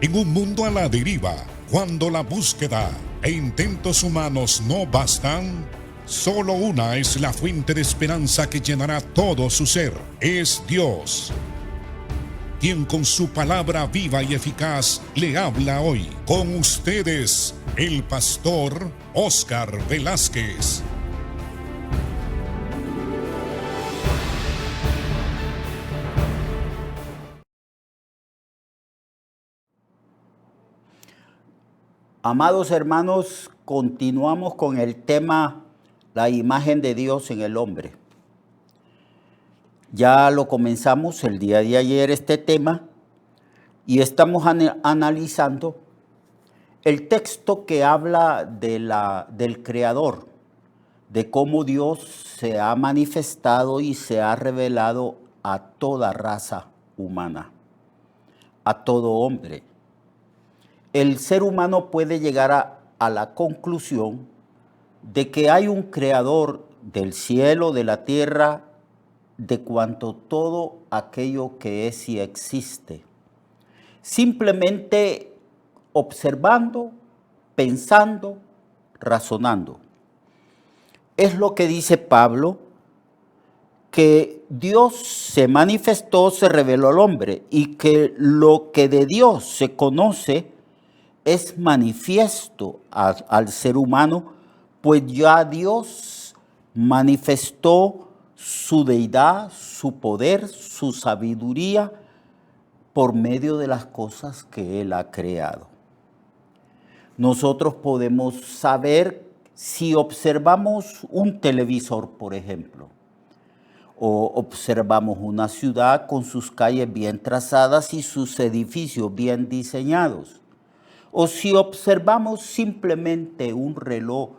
En un mundo a la deriva, cuando la búsqueda e intentos humanos no bastan, solo una es la fuente de esperanza que llenará todo su ser. Es Dios, quien con su palabra viva y eficaz le habla hoy. Con ustedes, el pastor Óscar Velázquez. Amados hermanos, continuamos con el tema la imagen de Dios en el hombre. Ya lo comenzamos el día de ayer este tema y estamos analizando el texto que habla del Creador, de cómo Dios se ha manifestado y se ha revelado a toda raza humana, a todo hombre. El ser humano puede llegar a la conclusión de que hay un creador del cielo, de la tierra, de cuanto todo aquello que es y existe. Simplemente observando, pensando, razonando. Es lo que dice Pablo, que Dios se manifestó, se reveló al hombre, y que lo que de Dios se conoce es manifiesto al ser humano, pues ya Dios manifestó su deidad, su poder, su sabiduría por medio de las cosas que Él ha creado. Nosotros podemos saber si observamos un televisor, por ejemplo, o observamos una ciudad con sus calles bien trazadas y sus edificios bien diseñados. O si observamos simplemente un reloj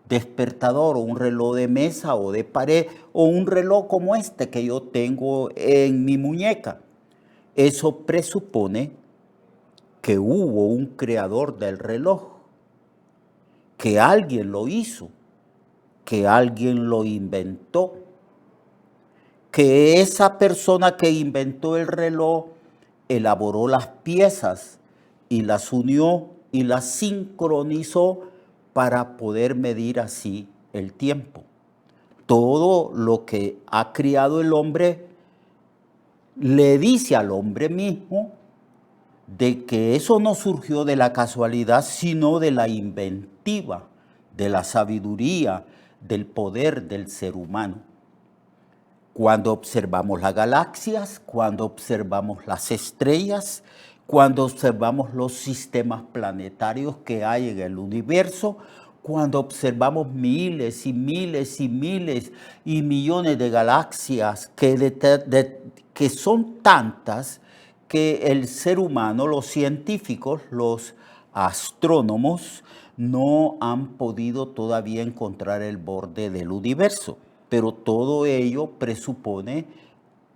despertador o un reloj de mesa o de pared o un reloj como este que yo tengo en mi muñeca, eso presupone que hubo un creador del reloj, que alguien lo hizo, que alguien lo inventó, que esa persona que inventó el reloj elaboró las piezas y las unió y las sincronizó para poder medir así el tiempo. Todo lo que ha creado el hombre le dice al hombre mismo de que eso no surgió de la casualidad, sino de la inventiva, de la sabiduría, del poder del ser humano. Cuando observamos las galaxias, cuando observamos las estrellas, cuando observamos los sistemas planetarios que hay en el universo, cuando observamos miles y miles y miles y millones de galaxias que son tantas que el ser humano, los científicos, los astrónomos, no han podido todavía encontrar el borde del universo. Pero todo ello presupone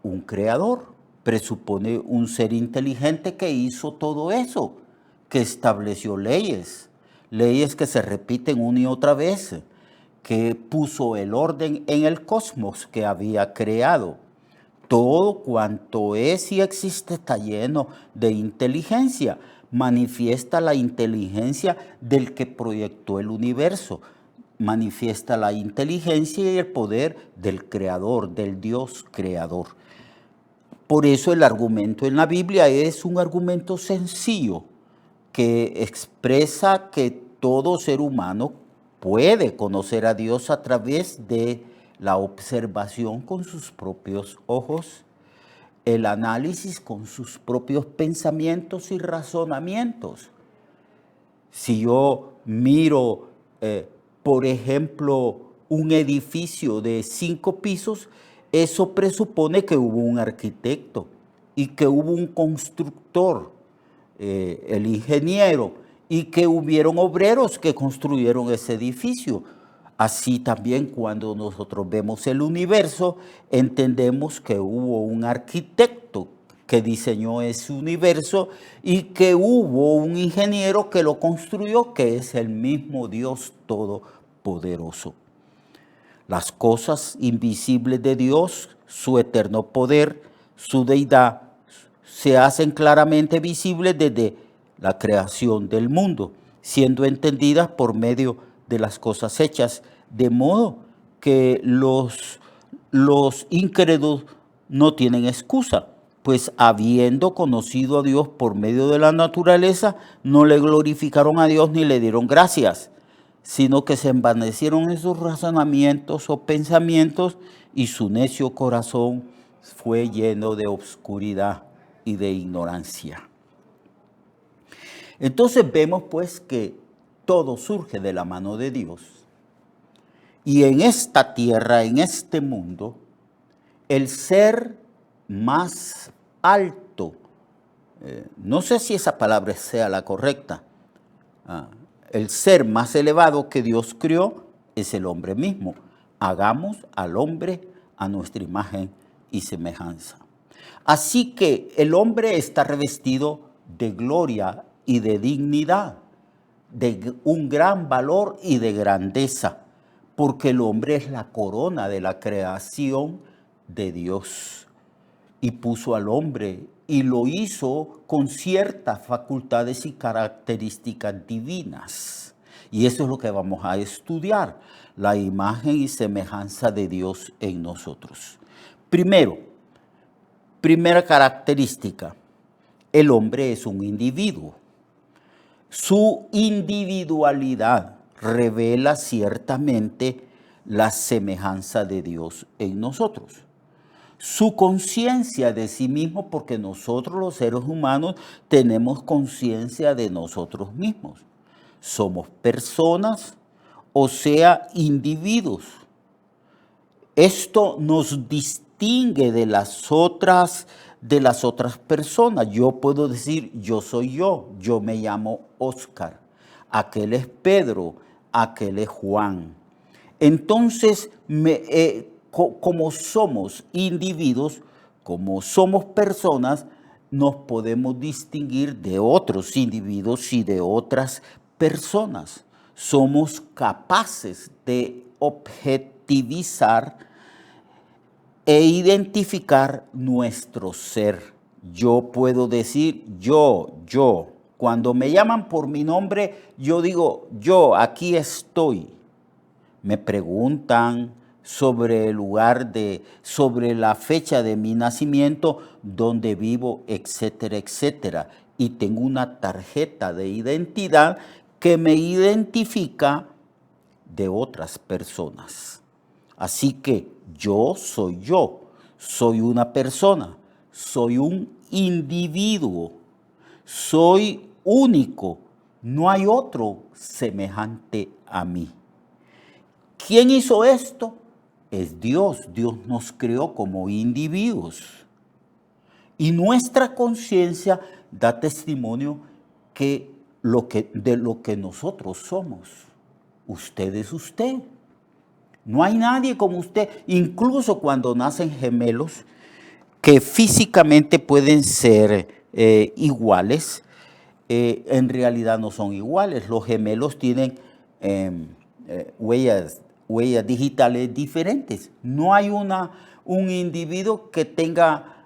un creador, presupone un ser inteligente que hizo todo eso, que estableció leyes que se repiten una y otra vez, que puso el orden en el cosmos que había creado. Todo cuanto es y existe está lleno de inteligencia. Manifiesta la inteligencia del que proyectó el universo. Manifiesta la inteligencia y el poder del creador, del Dios creador. Por eso el argumento en la Biblia es un argumento sencillo que expresa que todo ser humano puede conocer a Dios a través de la observación con sus propios ojos, el análisis con sus propios pensamientos y razonamientos. Si yo miro, por ejemplo, un edificio de 5 pisos, eso presupone que hubo un arquitecto y que hubo un constructor, el ingeniero, y que hubieron obreros que construyeron ese edificio. Así también cuando nosotros vemos el universo, entendemos que hubo un arquitecto que diseñó ese universo y que hubo un ingeniero que lo construyó, que es el mismo Dios Todopoderoso. Las cosas invisibles de Dios, su eterno poder, su deidad, se hacen claramente visibles desde la creación del mundo, siendo entendidas por medio de las cosas hechas, de modo que los incrédulos no tienen excusa, pues habiendo conocido a Dios por medio de la naturaleza, no le glorificaron a Dios ni le dieron gracias, sino que se envanecieron en sus razonamientos o pensamientos y su necio corazón fue lleno de obscuridad y de ignorancia. Entonces vemos pues que todo surge de la mano de Dios. Y en esta tierra, en este mundo, el ser más alto, no sé si esa palabra sea la correcta, el ser más elevado que Dios creó es el hombre mismo. Hagamos al hombre a nuestra imagen y semejanza. Así que el hombre está revestido de gloria y de dignidad, de un gran valor y de grandeza, porque el hombre es la corona de la creación de Dios. Y puso al hombre y lo hizo con ciertas facultades y características divinas. Y eso es lo que vamos a estudiar, la imagen y semejanza de Dios en nosotros. Primera característica, el hombre es un individuo. Su individualidad revela ciertamente la semejanza de Dios en nosotros. Su conciencia de sí mismo, porque nosotros los seres humanos tenemos conciencia de nosotros mismos. Somos personas, o sea, individuos. Esto nos distingue de las otras personas. Yo puedo decir, yo soy yo me llamo Oscar, aquel es Pedro, aquel es Juan. Entonces, como somos individuos, como somos personas, nos podemos distinguir de otros individuos y de otras personas. Somos capaces de objetivizar e identificar nuestro ser. Yo puedo decir yo. Cuando me llaman por mi nombre, yo digo yo, aquí estoy. Me preguntan sobre el lugar sobre la fecha de mi nacimiento, dónde vivo, etcétera, etcétera. Y tengo una tarjeta de identidad que me identifica de otras personas. Así que yo, soy una persona, soy un individuo, soy único, no hay otro semejante a mí. ¿Quién hizo esto? Es Dios. Dios nos creó como individuos. Y nuestra conciencia da testimonio de lo que nosotros somos. Usted es usted. No hay nadie como usted. Incluso cuando nacen gemelos, que físicamente pueden ser iguales, en realidad no son iguales. Los gemelos tienen huellas digitales diferentes. No hay un individuo que tenga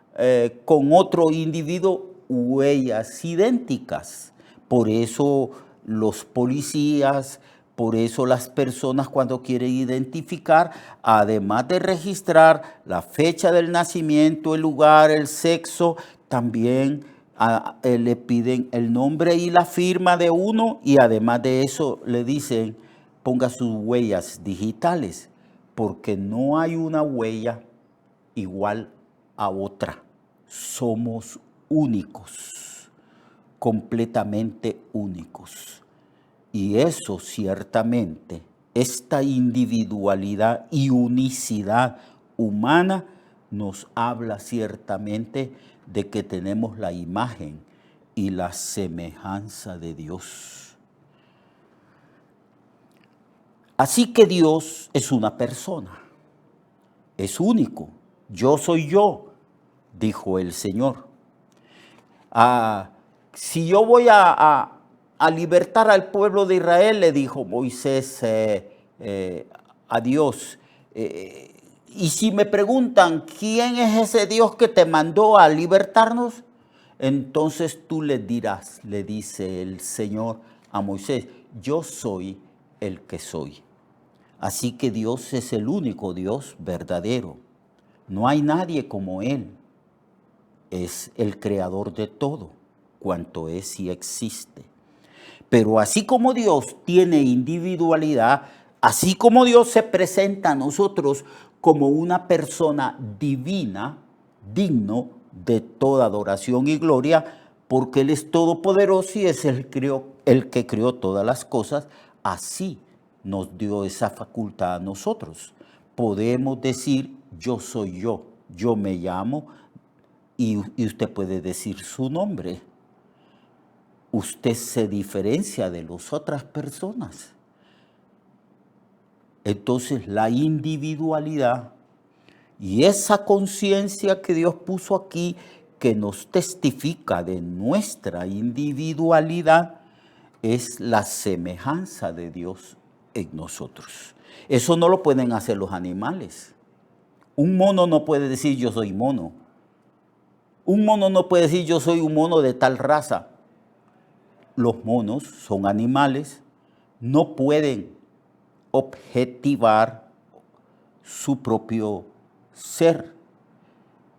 con otro individuo huellas idénticas. Por eso los policías, por eso las personas cuando quieren identificar, además de registrar la fecha del nacimiento, el lugar, el sexo, también le piden el nombre y la firma de uno, y además de eso le dicen ponga sus huellas digitales, porque no hay una huella igual a otra. Somos únicos, completamente únicos. Y eso ciertamente, esta individualidad y unicidad humana nos habla ciertamente de que tenemos la imagen y la semejanza de Dios. Así que Dios es una persona, es único. Yo soy yo, dijo el Señor. Si yo voy a libertar al pueblo de Israel, le dijo Moisés a Dios. Y si me preguntan, ¿quién es ese Dios que te mandó a libertarnos? Entonces tú le dirás, le dice el Señor a Moisés, yo soy el que soy. Así que Dios es el único Dios verdadero. No hay nadie como Él. Es el creador de todo, cuanto es y existe. Pero así como Dios tiene individualidad, así como Dios se presenta a nosotros como una persona divina, digno de toda adoración y gloria, porque Él es todopoderoso y es el que creó todas las cosas, así nos dio esa facultad a nosotros. Podemos decir, yo soy yo me llamo, y usted puede decir su nombre. Usted se diferencia de las otras personas. Entonces la individualidad y esa conciencia que Dios puso aquí, que nos testifica de nuestra individualidad, es la semejanza de Dios en nosotros. Eso no lo pueden hacer los animales. Un mono no puede decir yo soy mono. Un mono no puede decir yo soy un mono de tal raza. Los monos son animales, no pueden objetivar su propio ser.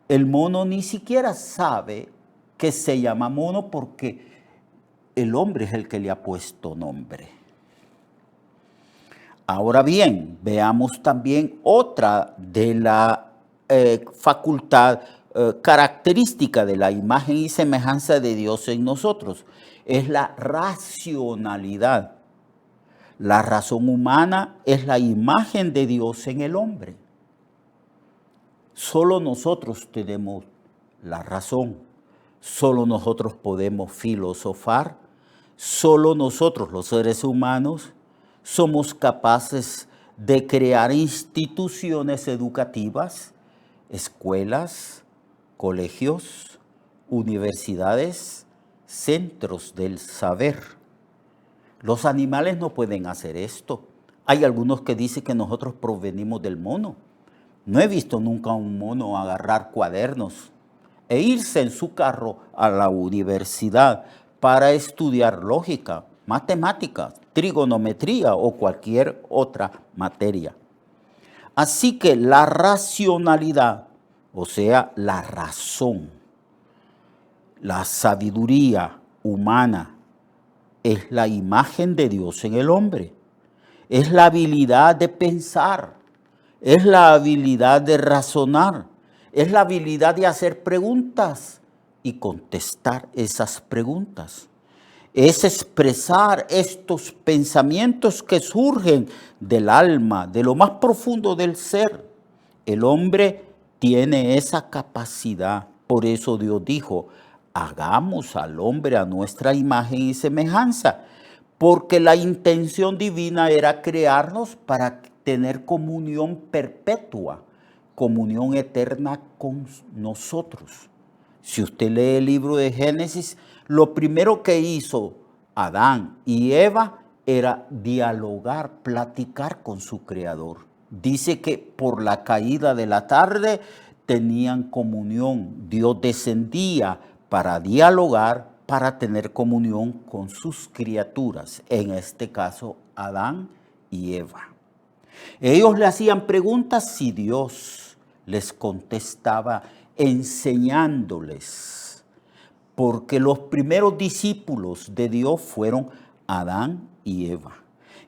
El mono ni siquiera sabe que se llama mono porque el hombre es el que le ha puesto nombre. Ahora bien, veamos también otra de la facultad característica de la imagen y semejanza de Dios en nosotros. Es la racionalidad. La razón humana es la imagen de Dios en el hombre. Solo nosotros tenemos la razón. Solo nosotros podemos filosofar. Solo nosotros, los seres humanos, somos capaces de crear instituciones educativas, escuelas, colegios, universidades, centros del saber. Los animales no pueden hacer esto. Hay algunos que dicen que nosotros provenimos del mono. No he visto nunca a un mono agarrar cuadernos e irse en su carro a la universidad para estudiar lógica, matemáticas, trigonometría o cualquier otra materia. Así que la racionalidad, o sea, la razón, la sabiduría humana, es la imagen de Dios en el hombre. Es la habilidad de pensar, es la habilidad de razonar, es la habilidad de hacer preguntas y contestar esas preguntas. Es expresar estos pensamientos que surgen del alma, de lo más profundo del ser. El hombre tiene esa capacidad. Por eso Dios dijo, hagamos al hombre a nuestra imagen y semejanza. Porque la intención divina era crearnos para tener comunión perpetua, comunión eterna con nosotros. Si usted lee el libro de Génesis, lo primero que hizo Adán y Eva era dialogar, platicar con su Creador. Dice que por la caída de la tarde tenían comunión. Dios descendía para dialogar, para tener comunión con sus criaturas, en este caso Adán y Eva. Ellos le hacían preguntas y Dios les contestaba enseñándoles, porque los primeros discípulos de Dios fueron Adán y Eva.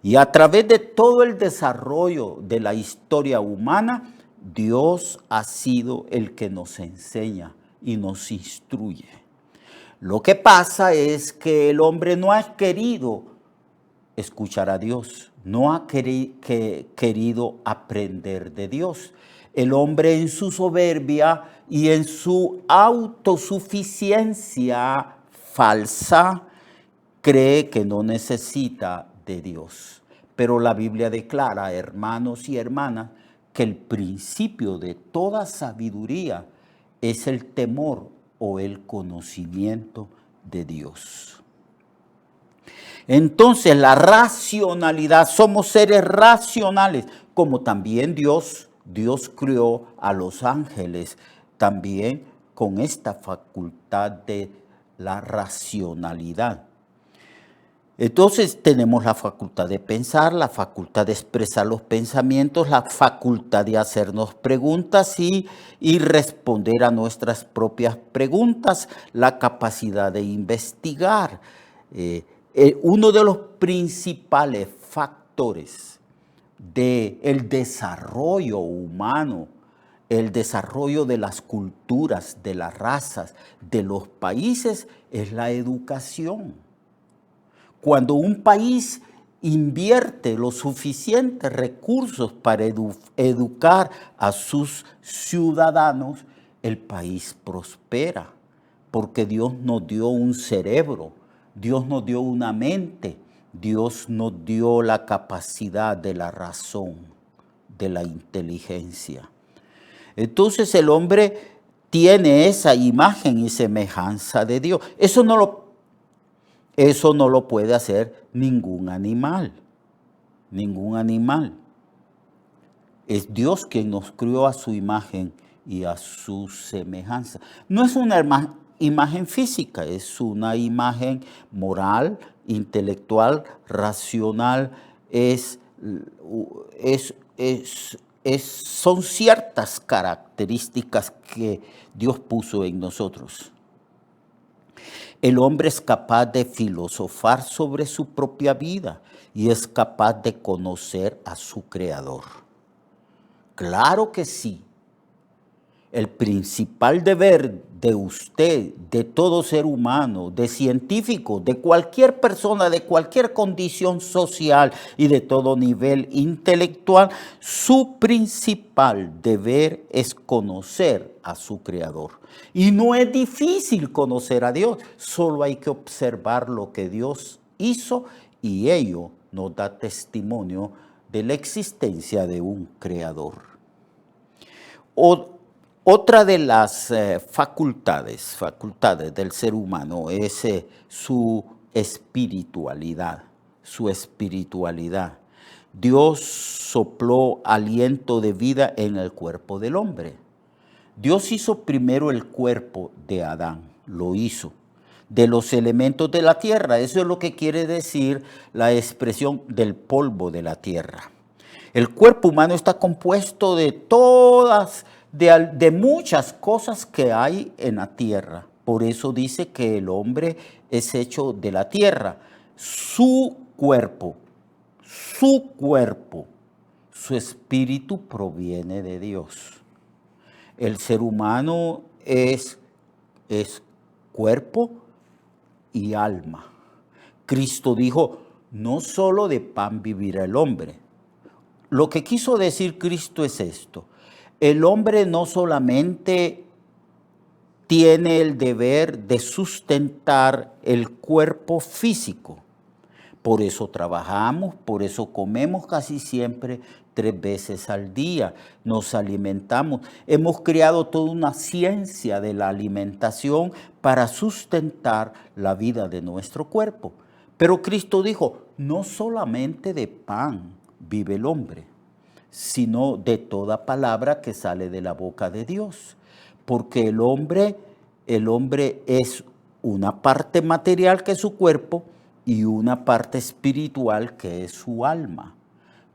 Y a través de todo el desarrollo de la historia humana, Dios ha sido el que nos enseña y nos instruye. Lo que pasa es que el hombre no ha querido escuchar a Dios, no ha querido aprender de Dios. El hombre en su soberbia y en su autosuficiencia falsa cree que no necesita de Dios. Pero la Biblia declara, hermanos y hermanas, que el principio de toda sabiduría es el temor o el conocimiento de Dios. Entonces la racionalidad, somos seres racionales, como también Dios creó a los ángeles también con esta facultad de la racionalidad. Entonces tenemos la facultad de pensar, la facultad de expresar los pensamientos, la facultad de hacernos preguntas y responder a nuestras propias preguntas, la capacidad de investigar. Uno de los principales factores del desarrollo humano, el desarrollo de las culturas, de las razas, de los países, es la educación. Cuando un país invierte los suficientes recursos para educar a sus ciudadanos, el país prospera, porque Dios nos dio un cerebro, Dios nos dio una mente, Dios nos dio la capacidad de la razón, de la inteligencia. Entonces el hombre tiene esa imagen y semejanza de Dios. Eso no lo puede hacer ningún animal. Ningún animal. Es Dios quien nos crió a su imagen y a su semejanza. No es una imagen física, es una imagen moral, intelectual, racional. Son ciertas características que Dios puso en nosotros. El hombre es capaz de filosofar sobre su propia vida y es capaz de conocer a su Creador. Claro que sí. El principal deber de usted, de todo ser humano, de científico, de cualquier persona, de cualquier condición social y de todo nivel intelectual, su principal deber es conocer a su Creador. Y no es difícil conocer a Dios, solo hay que observar lo que Dios hizo y ello nos da testimonio de la existencia de un Creador. Otra de las facultades del ser humano es su espiritualidad, Dios sopló aliento de vida en el cuerpo del hombre. Dios hizo primero el cuerpo de Adán, lo hizo, de los elementos de la tierra. Eso es lo que quiere decir la expresión del polvo de la tierra. El cuerpo humano está compuesto de muchas cosas que hay en la tierra. Por eso dice que el hombre es hecho de la tierra. Su cuerpo, su espíritu proviene de Dios. El ser humano es cuerpo y alma. Cristo dijo, no solo de pan vivirá el hombre. Lo que quiso decir Cristo es esto. El hombre no solamente tiene el deber de sustentar el cuerpo físico. Por eso trabajamos, por eso comemos casi siempre 3 veces al día, nos alimentamos. Hemos creado toda una ciencia de la alimentación para sustentar la vida de nuestro cuerpo. Pero Cristo dijo, no solamente de pan vive el hombre, sino de toda palabra que sale de la boca de Dios. Porque el hombre es una parte material que es su cuerpo y una parte espiritual que es su alma.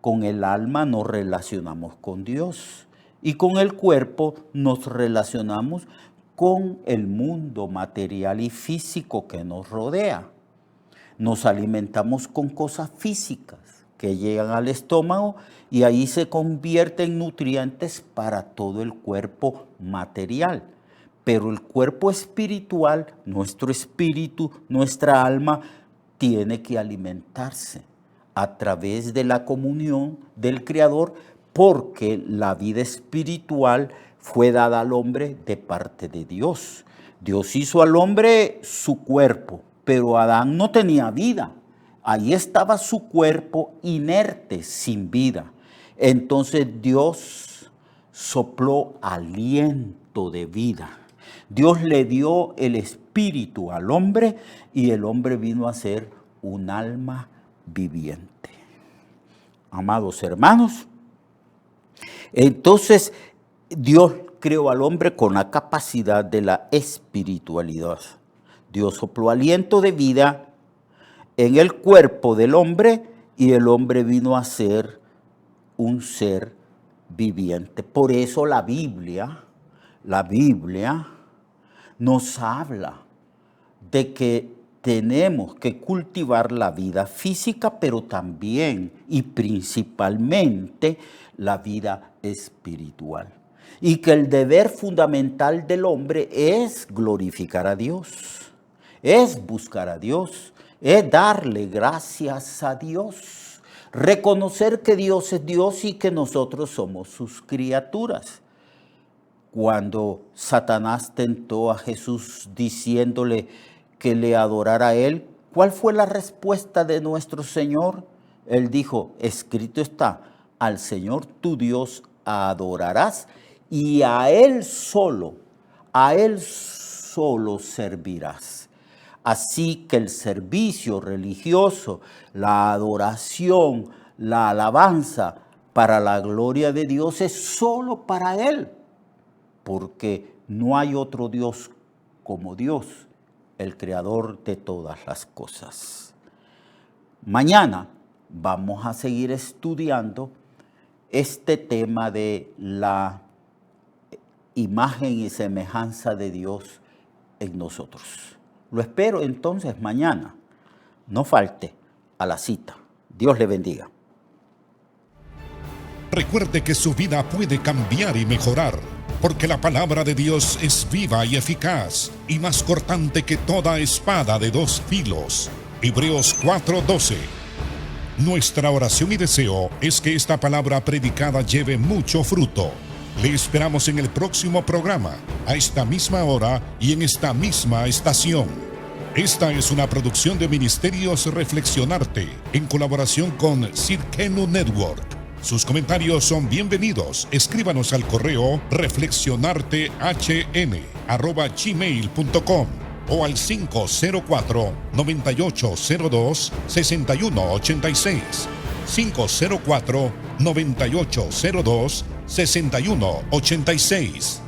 Con el alma nos relacionamos con Dios y con el cuerpo nos relacionamos con el mundo material y físico que nos rodea. Nos alimentamos con cosas físicas que llegan al estómago y ahí se convierten en nutrientes para todo el cuerpo material. Pero el cuerpo espiritual, nuestro espíritu, nuestra alma, tiene que alimentarse a través de la comunión del Creador, porque la vida espiritual fue dada al hombre de parte de Dios. Dios hizo al hombre su cuerpo, pero Adán no tenía vida. Ahí estaba su cuerpo inerte, sin vida. Entonces Dios sopló aliento de vida. Dios le dio el espíritu al hombre y el hombre vino a ser un alma viviente. Amados hermanos, entonces Dios creó al hombre con la capacidad de la espiritualidad. Dios sopló aliento de vida en el cuerpo del hombre y el hombre vino a ser un ser viviente. Por eso la Biblia nos habla de que tenemos que cultivar la vida física, pero también y principalmente la vida espiritual. Y que el deber fundamental del hombre es glorificar a Dios, es buscar a Dios, es darle gracias a Dios, reconocer que Dios es Dios y que nosotros somos sus criaturas. Cuando Satanás tentó a Jesús diciéndole que le adorara a él, ¿cuál fue la respuesta de nuestro Señor? Él dijo, escrito está, al Señor tu Dios adorarás y a Él solo servirás. Así que el servicio religioso, la adoración, la alabanza para la gloria de Dios es solo para Él, porque no hay otro Dios como Dios, el creador de todas las cosas. Mañana vamos a seguir estudiando este tema de la imagen y semejanza de Dios en nosotros. Lo espero entonces mañana. No falte a la cita. Dios le bendiga. Recuerde que su vida puede cambiar y mejorar, porque la palabra de Dios es viva y eficaz, y más cortante que toda espada de dos filos. Hebreos 4:12. Nuestra oración y deseo es que esta palabra predicada lleve mucho fruto. Le esperamos en el próximo programa, a esta misma hora y en esta misma estación. Esta es una producción de Ministerios Reflexionarte, en colaboración con Cirkenu Network. Sus comentarios son bienvenidos. Escríbanos al correo reflexionartehn@gmail.com o al 504-9802-6186. 504-9802-6186.